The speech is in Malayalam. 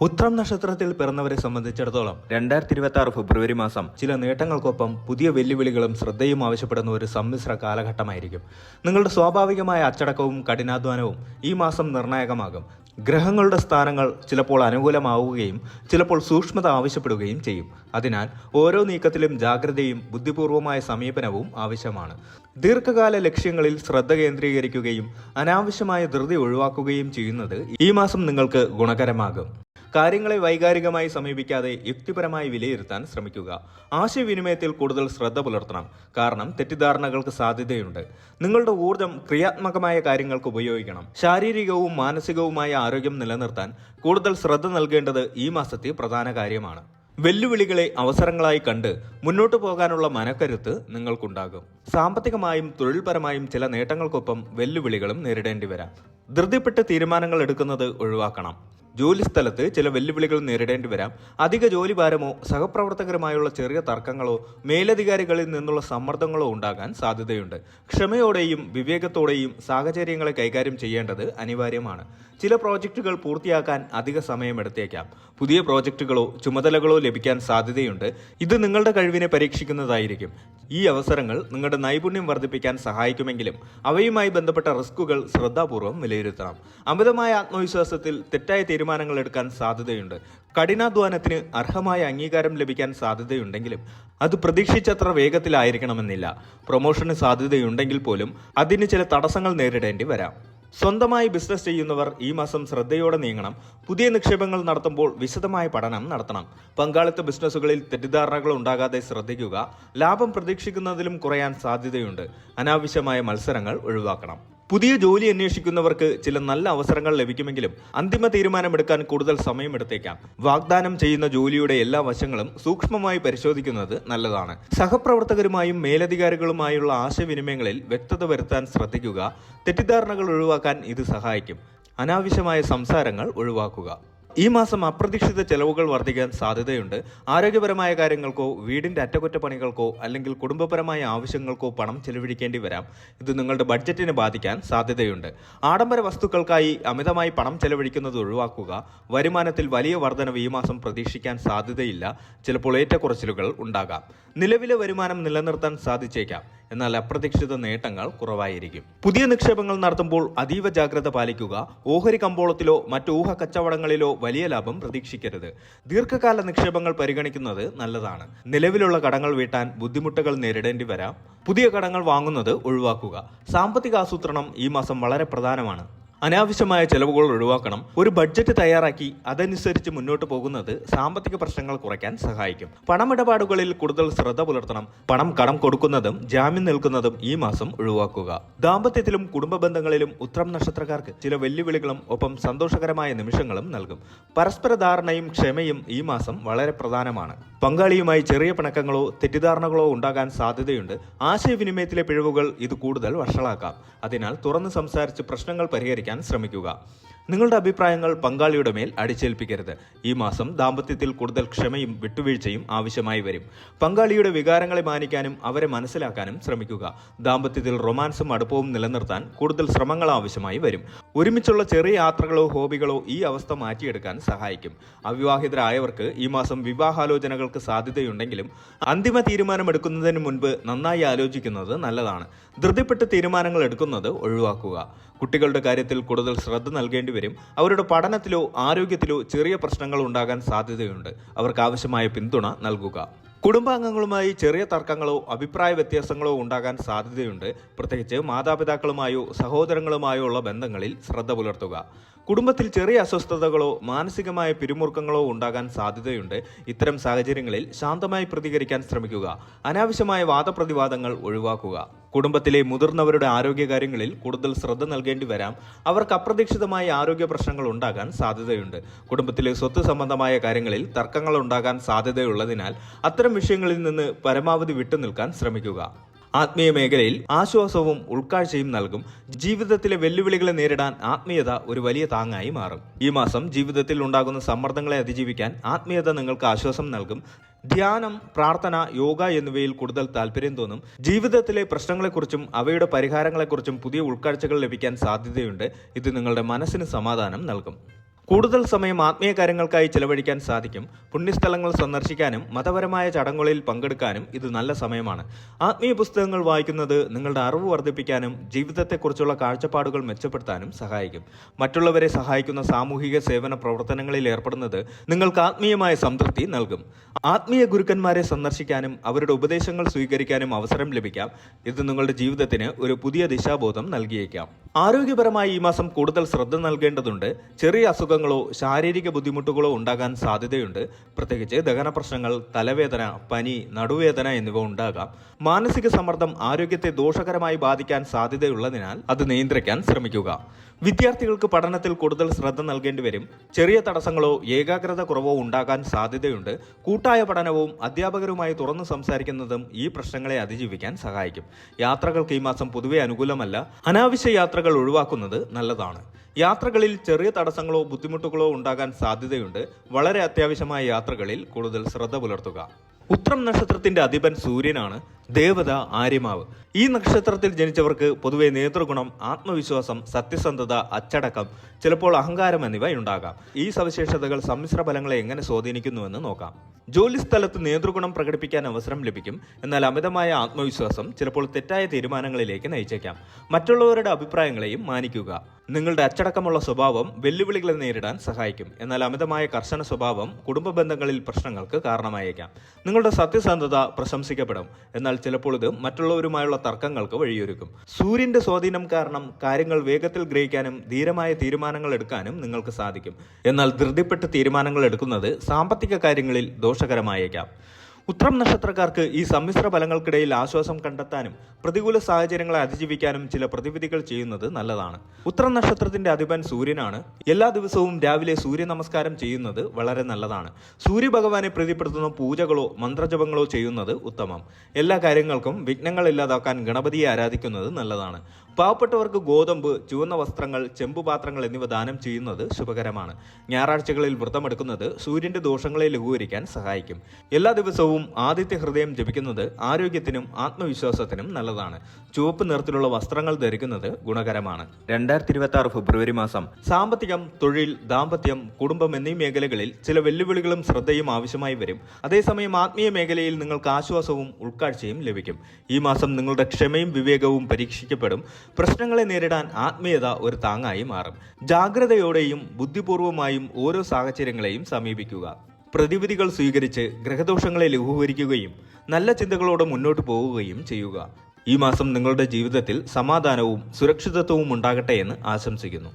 ഉത്രം നക്ഷത്രത്തിൽ പിറന്നവരെ സംബന്ധിച്ചിടത്തോളം 2026 ഫെബ്രുവരി മാസം ചില നേട്ടങ്ങൾക്കൊപ്പം പുതിയ വെല്ലുവിളികളും ശ്രദ്ധയും ആവശ്യപ്പെടുന്ന ഒരു സമ്മിശ്ര കാലഘട്ടമായിരിക്കും. നിങ്ങളുടെ സ്വാഭാവികമായ അച്ചടക്കവും കഠിനാധ്വാനവും ഈ മാസം നിർണായകമാകും. ഗ്രഹങ്ങളുടെ സ്ഥാനങ്ങൾ ചിലപ്പോൾ അനുകൂലമാവുകയും ചിലപ്പോൾ സൂക്ഷ്മത ആവശ്യപ്പെടുകയും ചെയ്യും. അതിനാൽ ഓരോ നീക്കത്തിലും ജാഗ്രതയും ബുദ്ധിപൂർവമായ സമീപനവും ആവശ്യമാണ്. ദീർഘകാല ലക്ഷ്യങ്ങളിൽ ശ്രദ്ധ കേന്ദ്രീകരിക്കുകയും അനാവശ്യമായ ധൃതി ഒഴിവാക്കുകയും ചെയ്യുന്നത് ഈ മാസം നിങ്ങൾക്ക് ഗുണകരമാകും. കാര്യങ്ങളെ വൈകാരികമായി സമീപിക്കാതെ യുക്തിപരമായി വിലയിരുത്താൻ ശ്രമിക്കുക. ആശയവിനിമയത്തിൽ കൂടുതൽ ശ്രദ്ധ പുലർത്തണം, കാരണം തെറ്റിദ്ധാരണകൾക്ക് സാധ്യതയുണ്ട്. നിങ്ങളുടെ ഊർജം ക്രിയാത്മകമായ കാര്യങ്ങൾക്ക് ഉപയോഗിക്കണം. ശാരീരികവും മാനസികവുമായ ആരോഗ്യം നിലനിർത്താൻ കൂടുതൽ ശ്രദ്ധ നൽകേണ്ടത് ഈ മാസത്തെ പ്രധാന കാര്യമാണ്. വെല്ലുവിളികളെ അവസരങ്ങളായി കണ്ട് മുന്നോട്ടു പോകാനുള്ള മനക്കരുത്ത് നിങ്ങൾക്കുണ്ടാകും. സാമ്പത്തികമായും തൊഴിൽപരമായും ചില നേട്ടങ്ങൾക്കൊപ്പം വെല്ലുവിളികളും നേരിടേണ്ടി വരാം. ധൃതിപ്പെട്ട് തീരുമാനങ്ങൾ എടുക്കുന്നത് ഒഴിവാക്കണം. ജോലിസ്ഥലത്ത് ചില വെല്ലുവിളികൾ നേരിടേണ്ടി വരാം. അധിക ജോലിഭാരമോ സഹപ്രവർത്തകരുമായുള്ള ചെറിയ തർക്കങ്ങളോ മേലധികാരികളിൽ നിന്നുള്ള സമ്മർദ്ദങ്ങളോ ഉണ്ടാകാൻ സാധ്യതയുണ്ട്. ക്ഷമയോടെയും വിവേകത്തോടെയും സാഹചര്യങ്ങളെ കൈകാര്യം ചെയ്യേണ്ടത് അനിവാര്യമാണ്. ചില പ്രോജക്റ്റുകൾ പൂർത്തിയാക്കാൻ അധിക സമയമെടുത്തേക്കാം. പുതിയ പ്രോജക്റ്റുകളോ ചുമതലകളോ ലഭിക്കാൻ സാധ്യതയുണ്ട്. ഇത് നിങ്ങളുടെ കഴിവിനെ പരീക്ഷിക്കുന്നതായിരിക്കും. ഈ അവസരങ്ങൾ നിങ്ങളുടെ നൈപുണ്യം വർദ്ധിപ്പിക്കാൻ സഹായിക്കുമെങ്കിലും അവയുമായി ബന്ധപ്പെട്ട റിസ്കുകൾ ശ്രദ്ധാപൂർവം വിലയിരുത്തണം. അമിതമായ ആത്മവിശ്വാസത്തിൽ തെറ്റായ തീരുമാനങ്ങൾ എടുക്കാൻ സാധ്യതയുണ്ട്. കഠിനാധ്വാനത്തിന് അർഹമായ അംഗീകാരം ലഭിക്കാൻ സാധ്യതയുണ്ടെങ്കിലും അത് പ്രതീക്ഷിച്ചത്ര വേഗത്തിലായിരിക്കണമെന്നില്ല. പ്രൊമോഷന് സാധ്യതയുണ്ടെങ്കിൽ പോലും അതിന് ചില തടസ്സങ്ങൾ നേരിടേണ്ടി വരാം. സ്വന്തമായി ബിസിനസ് ചെയ്യുന്നവർ ഈ മാസം ശ്രദ്ധയോടെ നീങ്ങണം. പുതിയ നിക്ഷേപങ്ങൾ നടത്തുമ്പോൾ വിശദമായ പഠനം നടത്തണം. പങ്കാളിത്ത ബിസിനസ്സുകളിൽ തെറ്റിദ്ധാരണകൾ ഉണ്ടാകാതെ ശ്രദ്ധിക്കുക. ലാഭം പ്രതീക്ഷിക്കുന്നതിലും കുറയാൻ സാധ്യതയുണ്ട്. അനാവശ്യമായ മത്സരങ്ങൾ ഒഴിവാക്കണം. പുതിയ ജോലി അന്വേഷിക്കുന്നവർക്ക് ചില നല്ല അവസരങ്ങൾ ലഭിക്കുമെങ്കിലും അന്തിമ തീരുമാനമെടുക്കാൻ കൂടുതൽ സമയമെടുത്തേക്കാം. വാഗ്ദാനം ചെയ്യുന്ന ജോലിയുടെ എല്ലാ വശങ്ങളും സൂക്ഷ്മമായി പരിശോധിക്കുന്നത് നല്ലതാണ്. സഹപ്രവർത്തകരുമായും മേലധികാരികളുമായുള്ള ആശയവിനിമയങ്ങളിൽ വ്യക്തത വരുത്താൻ ശ്രദ്ധിക്കുക. തെറ്റിദ്ധാരണകൾ ഒഴിവാക്കാൻ ഇത് സഹായിക്കും. അനാവശ്യമായ സംസാരങ്ങൾ ഒഴിവാക്കുക. ഈ മാസം അപ്രതീക്ഷിത ചെലവുകൾ വർദ്ധിക്കാൻ സാധ്യതയുണ്ട്. ആരോഗ്യപരമായ കാര്യങ്ങൾക്കോ വീടിന്റെ അറ്റകുറ്റപ്പണികൾക്കോ അല്ലെങ്കിൽ കുടുംബപരമായ ആവശ്യങ്ങൾക്കോ പണം ചെലവഴിക്കേണ്ടി വരാം. ഇത് നിങ്ങളുടെ ബഡ്ജറ്റിനെ ബാധിക്കാൻ സാധ്യതയുണ്ട്. ആഡംബര വസ്തുക്കൾക്കായി അമിതമായി പണം ചെലവഴിക്കുന്നത് ഒഴിവാക്കുക. വരുമാനത്തിൽ വലിയ വർധനവ് ഈ മാസം പ്രതീക്ഷിക്കാൻ സാധ്യതയില്ല. ചിലപ്പോൾ ഏറ്റക്കുറച്ചിലുകൾ ഉണ്ടാകാം. നിലവിലെ വരുമാനം നിലനിർത്താൻ സാധിച്ചേക്കാം, എന്നാൽ അപ്രതീക്ഷിത നേട്ടങ്ങൾ കുറവായിരിക്കും. പുതിയ നിക്ഷേപങ്ങൾ നടത്തുമ്പോൾ അതീവ ജാഗ്രത പാലിക്കുക. ഓഹരി കമ്പോളത്തിലോ മറ്റ് ഊഹ കച്ചവടങ്ങളിലോ വലിയ ലാഭം പ്രതീക്ഷിക്കരുത്. ദീർഘകാല നിക്ഷേപങ്ങൾ പരിഗണിക്കുന്നത് നല്ലതാണ്. നിലവിലുള്ള കടങ്ങൾ വീട്ടാൻ ബുദ്ധിമുട്ടുകൾ നേരിടേണ്ടി വരാം. പുതിയ കടങ്ങൾ വാങ്ങുന്നത് ഒഴിവാക്കുക. സാമ്പത്തിക ആസൂത്രണം ഈ മാസം വളരെ പ്രധാനമാണ്. അനാവശ്യമായ ചെലവുകൾ ഒഴിവാക്കണം. ഒരു ബഡ്ജറ്റ് തയ്യാറാക്കി അതനുസരിച്ച് മുന്നോട്ട് പോകുന്നത് സാമ്പത്തിക പ്രശ്നങ്ങൾ കുറയ്ക്കാൻ സഹായിക്കും. പണമിടപാടുകളിൽ കൂടുതൽ ശ്രദ്ധ പുലർത്തണം. പണം കടം കൊടുക്കുന്നതും ജാമ്യം നിൽക്കുന്നതും ഈ മാസം ഒഴിവാക്കുക. ദാമ്പത്യത്തിലും കുടുംബ ബന്ധങ്ങളിലും ഉത്രം നക്ഷത്രക്കാർക്ക് ചില വെല്ലുവിളികളും ഒപ്പം സന്തോഷകരമായ നിമിഷങ്ങളും നൽകും. പരസ്പര ധാരണയും ക്ഷമയും ഈ മാസം വളരെ പ്രധാനമാണ്. പങ്കാളിയുമായി ചെറിയ പിണക്കങ്ങളോ തെറ്റിദ്ധാരണകളോ ഉണ്ടാകാൻ സാധ്യതയുണ്ട്. ആശയവിനിമയത്തിലെ പിഴവുകൾ ഇത് കൂടുതൽ വഷളാക്കാം. അതിനാൽ തുറന്ന് സംസാരിച്ച് പ്രശ്നങ്ങൾ പരിഹരിക്കാൻ ശ്രമിക്കുക. നിങ്ങളുടെ അഭിപ്രായങ്ങൾ പങ്കാളിയുടെ മേൽ അടിച്ചേൽപ്പിക്കരുത്. ഈ മാസം ദാമ്പത്യത്തിൽ കൂടുതൽ ക്ഷമയും വിട്ടുവീഴ്ചയും ആവശ്യമായി വരും. പങ്കാളിയുടെ വികാരങ്ങളെ മാനിക്കാനും അവരെ മനസ്സിലാക്കാനും ശ്രമിക്കുക. ദാമ്പത്യത്തിൽ റൊമാൻസും അടുപ്പവും നിലനിർത്താൻ കൂടുതൽ ശ്രമങ്ങൾ ആവശ്യമായി വരും. ഒരുമിച്ചുള്ള ചെറിയ യാത്രകളോ ഹോബികളോ ഈ അവസ്ഥ മാറ്റിയെടുക്കാൻ സഹായിക്കും. അവിവാഹിതരായവർക്ക് ഈ മാസം വിവാഹാലോചനകൾക്ക് സാധ്യതയുണ്ടെങ്കിലും അന്തിമ തീരുമാനമെടുക്കുന്നതിന് മുൻപ് നന്നായി ആലോചിക്കുന്നത് നല്ലതാണ്. ധൃതിപ്പെട്ട് തീരുമാനങ്ങൾ എടുക്കുന്നത് ഒഴിവാക്കുക. കുട്ടികളുടെ കാര്യത്തിൽ കൂടുതൽ ശ്രദ്ധ നൽകേണ്ടി വരും. അവരുടെ പഠനത്തിലോ ആരോഗ്യത്തിലോ ചെറിയ പ്രശ്നങ്ങൾ ഉണ്ടാകാൻ സാധ്യതയുണ്ട്. അവർക്ക് ആവശ്യമായ പിന്തുണ നൽകുക. കുടുംബാംഗങ്ങളുമായി ചെറിയ തർക്കങ്ങളോ അഭിപ്രായ വ്യത്യാസങ്ങളോ ഉണ്ടാകാൻ സാധ്യതയുണ്ട്. പ്രത്യേകിച്ച് മാതാപിതാക്കളുമായോ സഹോദരങ്ങളുമായോ ഉള്ള ബന്ധങ്ങളിൽ ശ്രദ്ധ പുലർത്തുക. കുടുംബത്തിൽ ചെറിയ അസ്വസ്ഥതകളോ മാനസികമായ പിരിമുറുക്കങ്ങളോ ഉണ്ടാകാൻ സാധ്യതയുണ്ട്. ഇത്തരം സാഹചര്യങ്ങളിൽ ശാന്തമായി പ്രതികരിക്കാൻ ശ്രമിക്കുക. അനാവശ്യമായ വാദപ്രതിവാദങ്ങൾ ഒഴിവാക്കുക. കുടുംബത്തിലെ മുതിർന്നവരുടെ ആരോഗ്യകാര്യങ്ങളിൽ കൂടുതൽ ശ്രദ്ധ നൽകേണ്ടി വരാം. അവർക്ക് അപ്രതീക്ഷിതമായ ആരോഗ്യ പ്രശ്നങ്ങൾ ഉണ്ടാകാൻ സാധ്യതയുണ്ട്. കുടുംബത്തിലെ സ്വത്ത് സംബന്ധമായ കാര്യങ്ങളിൽ തർക്കങ്ങൾ ഉണ്ടാകാൻ സാധ്യതയുള്ളതിനാൽ അത്തരം വിഷയങ്ങളിൽ നിന്ന് പരമാവധി വിട്ടുനിൽക്കാൻ ശ്രമിക്കുക. ആത്മീയ മേഖലയിൽ ആശ്വാസവും ഉൾക്കാഴ്ചയും നൽകും. ജീവിതത്തിലെ വെല്ലുവിളികളെ നേരിടാൻ ആത്മീയത ഒരു വലിയ താങ്ങായി മാറും. ഈ മാസം ജീവിതത്തിൽ ഉണ്ടാകുന്ന സമ്മർദ്ദങ്ങളെ അതിജീവിക്കാൻ ആത്മീയത നിങ്ങൾക്ക് ആശ്വാസം നൽകും. ധ്യാനം, പ്രാർത്ഥന, യോഗ എന്നിവയിൽ കൂടുതൽ താല്പര്യം തോന്നും. ജീവിതത്തിലെ പ്രശ്നങ്ങളെക്കുറിച്ചും അവയുടെ പരിഹാരങ്ങളെക്കുറിച്ചും പുതിയ ഉൾക്കാഴ്ചകൾ ലഭിക്കാൻ സാധ്യതയുണ്ട്. ഇത് നിങ്ങളുടെ മനസ്സിന് സമാധാനം നൽകും. കൂടുതൽ സമയം ആത്മീയ കാര്യങ്ങൾക്കായി ചെലവഴിക്കാൻ സാധിക്കും. പുണ്യസ്ഥലങ്ങൾ സന്ദർശിക്കാനും മതപരമായ ചടങ്ങുകളിൽ പങ്കെടുക്കാനും ഇത് നല്ല സമയമാണ്. ആത്മീയ പുസ്തകങ്ങൾ വായിക്കുന്നത് നിങ്ങളുടെ അറിവ് വർദ്ധിപ്പിക്കാനും ജീവിതത്തെക്കുറിച്ചുള്ള കാഴ്ചപ്പാടുകൾ മെച്ചപ്പെടുത്താനും സഹായിക്കും. മറ്റുള്ളവരെ സഹായിക്കുന്ന സാമൂഹിക സേവന പ്രവർത്തനങ്ങളിൽ ഏർപ്പെടുന്നത് നിങ്ങൾക്ക് ആത്മീയമായ സംതൃപ്തി നൽകും. ആത്മീയ ഗുരുക്കന്മാരെ സന്ദർശിക്കാനും അവരുടെ ഉപദേശങ്ങൾ സ്വീകരിക്കാനും അവസരം ലഭിക്കാം. ഇത് നിങ്ങളുടെ ജീവിതത്തിന് ഒരു പുതിയ ദിശാബോധം നൽകിയേക്കാം. ആരോഗ്യപരമായി ഈ മാസം കൂടുതൽ ശ്രദ്ധ നൽകേണ്ടതുണ്ട്. ചെറിയ അസുഖങ്ങളോ ശാരീരിക ബുദ്ധിമുട്ടുകളോ ഉണ്ടാകാൻ സാധ്യതയുണ്ട്. പ്രത്യേകിച്ച് ദഹന പ്രശ്നങ്ങൾ, തലവേദന, പനി, നടുവേദന എന്നിവ ഉണ്ടാകാം. മാനസിക സമ്മർദ്ദം ആരോഗ്യത്തെ ദോഷകരമായി ബാധിക്കാൻ സാധ്യതയുള്ളതിനാൽ അത് നിയന്ത്രിക്കാൻ ശ്രമിക്കുക. വിദ്യാർത്ഥികൾക്ക് പഠനത്തിൽ കൂടുതൽ ശ്രദ്ധ നൽകേണ്ടി വരും. ചെറിയ തടസ്സങ്ങളോ ഏകാഗ്രത കുറവോ ഉണ്ടാകാൻ സാധ്യതയുണ്ട്. കൂട്ടായ പഠനവും അധ്യാപകരുമായി തുറന്നു സംസാരിക്കുന്നതും ഈ പ്രശ്നങ്ങളെ അതിജീവിക്കാൻ സഹായിക്കും. യാത്രകൾക്ക് ഈ മാസം പൊതുവെ അനുകൂലമല്ല. അനാവശ്യ യാത്രകൾ ഒഴിവാക്കുന്നത് നല്ലതാണ്. യാത്രകളിൽ ചെറിയ തടസ്സങ്ങളോ ബുദ്ധിമുട്ടുകളോ ഉണ്ടാകാൻ സാധ്യതയുണ്ട്. വളരെ അത്യാവശ്യമായ യാത്രകളിൽ കൂടുതൽ ശ്രദ്ധ പുലർത്തുക. ഉത്രം നക്ഷത്രത്തിന്റെ അധിപൻ സൂര്യനാണ്. ദേവത ആര്യമാവ്. ഈ നക്ഷത്രത്തിൽ ജനിച്ചവർക്ക് പൊതുവെ നേതൃഗുണം, ആത്മവിശ്വാസം, സത്യസന്ധത, അച്ചടക്കം, ചിലപ്പോൾ അഹങ്കാരം എന്നിവ ഉണ്ടാകാം. ഈ സവിശേഷതകൾ സമ്മിശ്ര ഫലങ്ങളെ എങ്ങനെ സ്വാധീനിക്കുന്നുവെന്ന് നോക്കാം. ജോലിസ്ഥലത്ത് നേതൃഗുണം പ്രകടിപ്പിക്കാൻ അവസരം ലഭിക്കും. എന്നാൽ അമിതമായ ആത്മവിശ്വാസം ചിലപ്പോൾ തെറ്റായ തീരുമാനങ്ങളിലേക്ക് നയിച്ചേക്കാം. മറ്റുള്ളവരുടെ അഭിപ്രായങ്ങളെയും മാനിക്കുക. നിങ്ങളുടെ അച്ചടക്കമുള്ള സ്വഭാവം വെല്ലുവിളികളെ നേരിടാൻ സഹായിക്കും. എന്നാൽ അമിതമായ കർശന സ്വഭാവം കുടുംബ ബന്ധങ്ങളിൽ പ്രശ്നങ്ങൾക്ക് കാരണമായേക്കാം. നിങ്ങളുടെ സത്യസന്ധത പ്രശംസിക്കപ്പെടും. എന്നാൽ ചിലപ്പോൾ ഇത് മറ്റുള്ളവരുമായുള്ള തർക്കങ്ങൾക്ക് വഴിയൊരുക്കും. സൂര്യന്റെ സ്വാധീനം കാരണം കാര്യങ്ങൾ വേഗത്തിൽ ഗ്രഹിക്കാനും ധീരമായ തീരുമാനങ്ങൾ എടുക്കാനും നിങ്ങൾക്ക് സാധിക്കും. എന്നാൽ ധൃതിപ്പെട്ട് തീരുമാനങ്ങൾ എടുക്കുന്നത് സാമ്പത്തിക കാര്യങ്ങളിൽ ദോഷകരമായേക്കാം. ഉത്രം നക്ഷത്രക്കാർക്ക് ഈ സമ്മിശ്ര ഫലങ്ങൾക്കിടയിൽ ആശ്വാസം കണ്ടെത്താനും പ്രതികൂല സാഹചര്യങ്ങളെ അതിജീവിക്കാനും ചില പ്രതിവിധികൾ ചെയ്യുന്നത് നല്ലതാണ്. ഉത്രം നക്ഷത്രത്തിന്റെ അധിപൻ സൂര്യനാണ്. എല്ലാ ദിവസവും രാവിലെ സൂര്യ നമസ്കാരം ചെയ്യുന്നത് വളരെ നല്ലതാണ്. സൂര്യഭഗവാനെ പ്രീതിപ്പെടുത്തുന്ന പൂജകളോ മന്ത്രജപങ്ങളോ ചെയ്യുന്നത് ഉത്തമം. എല്ലാ കാര്യങ്ങൾക്കും വിഘ്നങ്ങൾ ഇല്ലാതാക്കാൻ ഗണപതിയെ ആരാധിക്കുന്നത് നല്ലതാണ്. പാവപ്പെട്ടവർക്ക് ഗോതമ്പ്, ചുവന്ന വസ്ത്രങ്ങൾ, ചെമ്പുപാത്രങ്ങൾ എന്നിവ ദാനം ചെയ്യുന്നത് ശുഭകരമാണ്. ഞായറാഴ്ചകളിൽ വ്രതമെടുക്കുന്നത് സൂര്യന്റെ ദോഷങ്ങളെ ലഘൂകരിക്കാൻ സഹായിക്കും. എല്ലാ ദിവസവും ആദിത്യ ഹൃദയം ജപിക്കുന്നത് ആരോഗ്യത്തിനും ആത്മവിശ്വാസത്തിനും നല്ലതാണ്. ചുവപ്പ് നിറത്തിലുള്ള വസ്ത്രങ്ങൾ ധരിക്കുന്നത് ഗുണകരമാണ്. 2026 ഫെബ്രുവരി മാസം സാമ്പത്തികം, തൊഴിൽ, ദാമ്പത്യം, കുടുംബം എന്നീ മേഖലകളിൽ ചില വെല്ലുവിളികളും ശ്രദ്ധയും ആവശ്യമായി വരും. അതേസമയം ആത്മീയ മേഖലയിൽ നിങ്ങൾക്ക് ആശ്വാസവും ഉൾക്കാഴ്ചയും ലഭിക്കും. ഈ മാസം നിങ്ങളുടെ ക്ഷമയും വിവേകവും പരീക്ഷിക്കപ്പെടും. പ്രശ്നങ്ങളെ നേരിടാൻ ആത്മീയത ഒരു താങ്ങായി മാറും. ജാഗ്രതയോടെയും ബുദ്ധിപൂർവമായും ഓരോ സാഹചര്യങ്ങളെയും സമീപിക്കുക. പ്രതിവിധികൾ സ്വീകരിച്ച് ഗ്രഹദോഷങ്ങളെ ലഘൂകരിക്കുകയും നല്ല ചിന്തകളോടെ മുന്നോട്ട് പോവുകയും ചെയ്യുക. ഈ മാസം നിങ്ങളുടെ ജീവിതത്തിൽ സമാധാനവും സുരക്ഷിതത്വവും ഉണ്ടാകട്ടെ എന്ന് ആശംസിക്കുന്നു.